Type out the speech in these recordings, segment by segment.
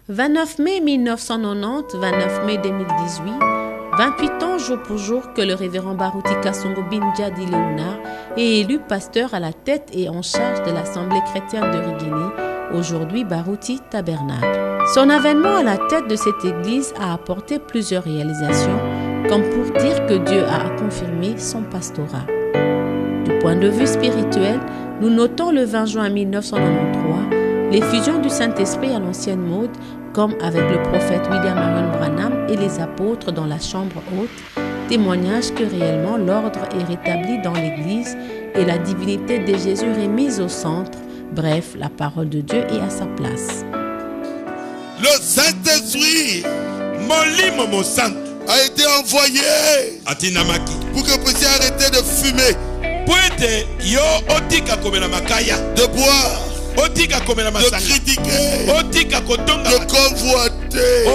29 mai 1990, 29 mai 2018, 28 ans jour pour jour que le révérend Baruti Kasongo Binjadi Léonard est élu pasteur à la tête et en charge de l'Assemblée chrétienne de Rigini, aujourd'hui Baruti Tabernacle. Son avènement à la tête de cette église a apporté plusieurs réalisations, comme pour dire que Dieu a confirmé son pastorat. Du point de vue spirituel, nous notons le 20 juin 1993 l'effusion du Saint-Esprit à l'ancienne mode, comme avec le prophète William Marion Branham et les apôtres dans la chambre haute, témoignage que réellement l'ordre est rétabli dans l'Église et la divinité de Jésus est mise au centre. Bref, la parole de Dieu est à sa place. Le Saint-Esprit, mon sang, a été envoyé pour que vous puissiez arrêter de fumer, de boire, de critiquer, de convoiter.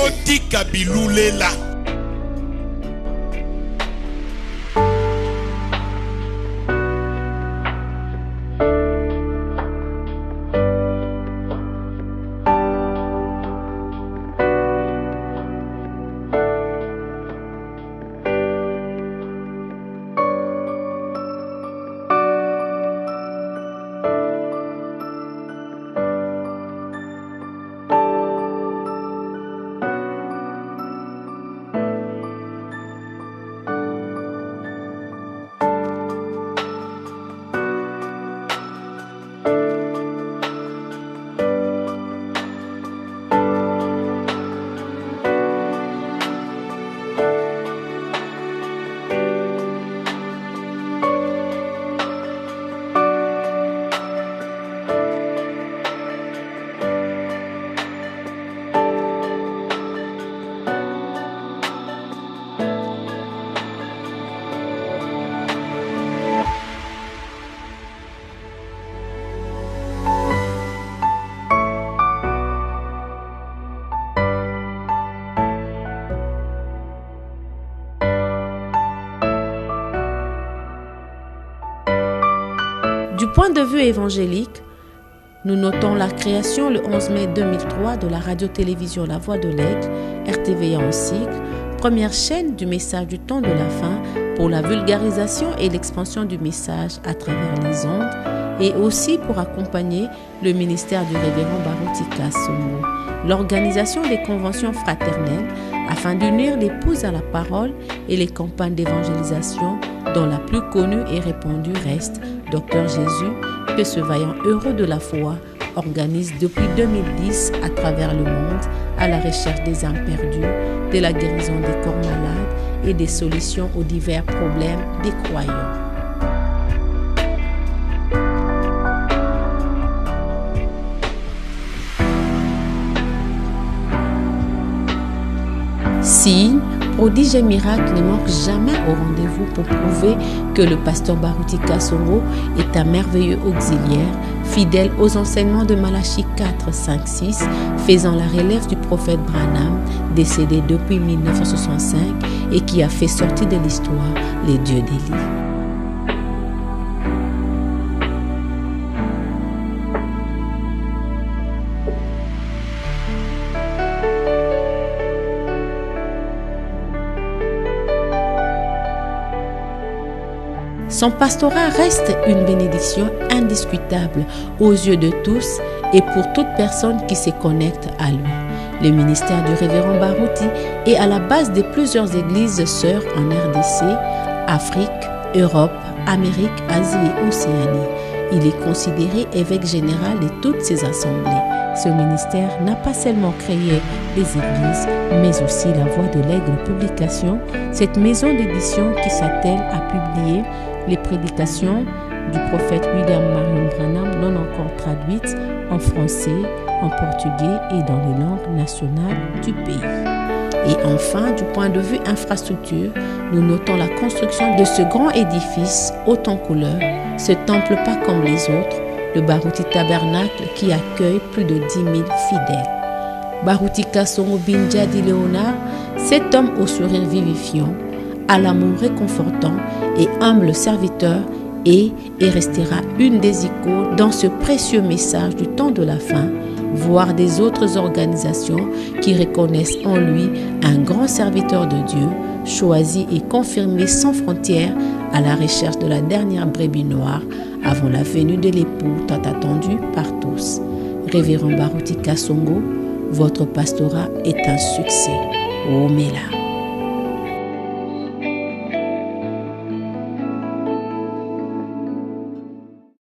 Du point de vue évangélique, nous notons la création le 11 mai 2003 de la radio-télévision La Voix de l'Aigle, RTVA en sigle, première chaîne du message du temps de la fin pour la vulgarisation et l'expansion du message à travers les ondes et aussi pour accompagner le ministère du révérend Baruti Kasongo, l'organisation des conventions fraternelles afin d'unir l'épouse à la parole et les campagnes d'évangélisation dont la plus connue et répandue reste Docteur Jésus, que ce vaillant heureux de la foi organise depuis 2010 à travers le monde à la recherche des âmes perdues, de la guérison des corps malades et des solutions aux divers problèmes des croyants. Signes, prodiges et miracles ne manquent jamais au rendez-vous pour prouver que le pasteur Baruti Kasongo est un merveilleux auxiliaire, fidèle aux enseignements de Malachie 4, 5, 6, faisant la relève du prophète Branham, décédé depuis 1965 et qui a fait sortir de l'histoire les dieux d'Élie. Son pastorat reste une bénédiction indiscutable aux yeux de tous et pour toute personne qui se connecte à lui. Le ministère du révérend Baruti est à la base de plusieurs églises sœurs en RDC, Afrique, Europe, Amérique, Asie et Océanie. Il est considéré évêque général de toutes ces assemblées. Ce ministère n'a pas seulement créé les églises, mais aussi la Voix de l'Aigle Publication, cette maison d'édition qui s'attelle à publier les prédications du prophète William Marion Branham non encore traduites en français, en portugais et dans les langues nationales du pays. Et enfin, du point de vue infrastructure, nous notons la construction de ce grand édifice haut en couleur, ce temple pas comme les autres, le Baruti Tabernacle qui accueille plus de 10 000 fidèles. Baruti Kasongo Binjadi Léonard, cet homme au sourire vivifiant, à l'amour réconfortant et humble serviteur est et restera une des icônes dans ce précieux message du temps de la fin voire des autres organisations qui reconnaissent en lui un grand serviteur de Dieu, choisi et confirmé sans frontières à la recherche de la dernière brebis noire avant la venue de l'époux tant attendu par tous. Révérend Baruti Kasongo, votre pastorat est un succès. Omela.